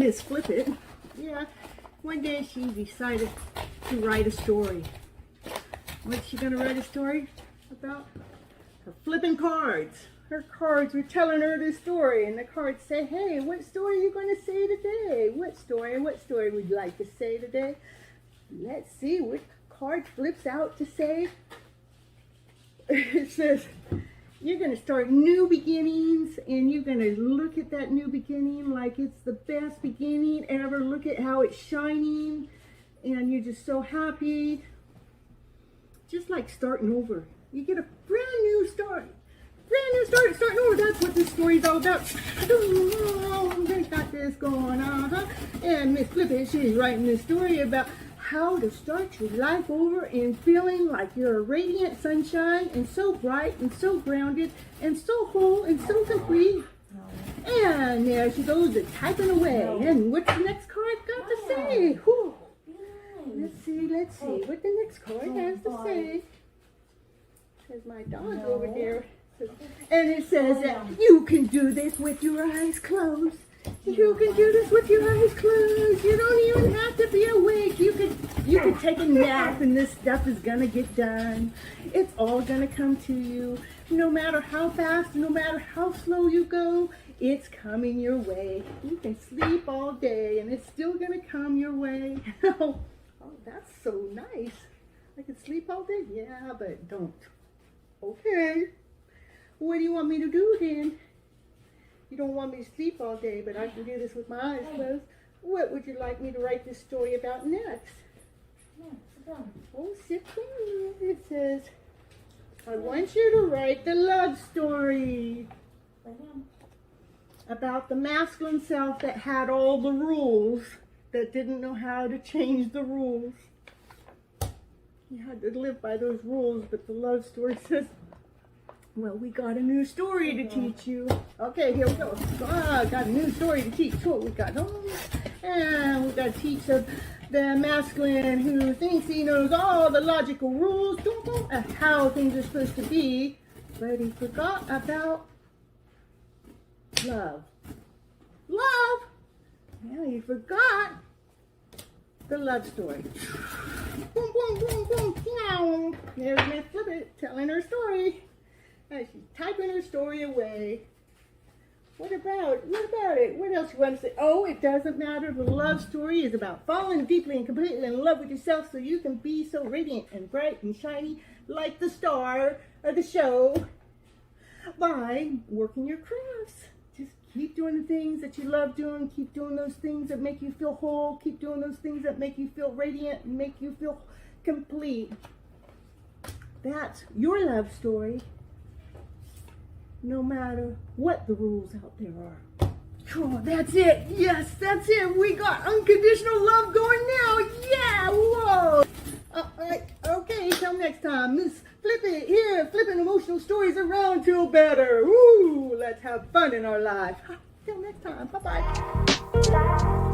Miss Flip It. Yeah, one day she decided to write a story. What's she gonna write a story about? Her flipping cards. Her cards were telling her the story, and the cards say, hey, what story are you gonna say today? What story would you like to say today? Let's see what card flips out to say. It says, you're going to start new beginnings, and you're going to look at that new beginning like it's the best beginning ever. Look at how it's shining, and you're just so happy. Just like starting over. You get a brand new start. Brand new start, starting over. That's what this story's all about. Oh, they got this going on, And Miss Flip It, she's writing this story about how to start your life over and feeling like you're a radiant sunshine and so bright and so grounded and so whole and so complete. And there she goes typing away. And what's the next card got to say? Whew. Let's see what the next card has to say. Says my dog over there. And it says that you can do this with your eyes closed. You can do this with your eyes closed. You don't even have to be awake. You could take a nap and this stuff is gonna get done. It's all gonna come to you. No matter how fast, no matter how slow you go, it's coming your way. You can sleep all day and it's still gonna come your way. Oh, that's so nice. I can sleep all day? Yeah, but don't. Okay. What do you want me to do then? You don't want me to sleep all day, but I can do this with my eyes closed. What would you like me to write this story about next? Oh, sit down. It says, I want you to write the love story about the masculine self that had all the rules, that didn't know how to change the rules. You had to live by those rules, but the love story says, well, we got a new story to teach you. Okay, here we go. Got a new story to teach. What we got? And we got to teach the masculine who thinks he knows all the logical rules of how things are supposed to be, but he forgot about love. Love? Yeah, he forgot the love story. Boom, boom, boom, boom, meow. There's Miss Flip It telling her story. And she's typing her story away. What about it? What else you want to say? Oh, it doesn't matter. The love story is about falling deeply and completely in love with yourself so you can be so radiant and bright and shiny like the star of the show by working your crafts. Just keep doing the things that you love doing. Keep doing those things that make you feel whole. Keep doing those things that make you feel radiant and make you feel complete. That's your love story. No matter what the rules out there are. Oh, that's it. Yes, that's it. We got unconditional love going now. Yeah, whoa. Okay, till next time. Miss Flip It here, flipping emotional stories around till better. Woo, let's have fun in our life. Till next time. Bye-bye.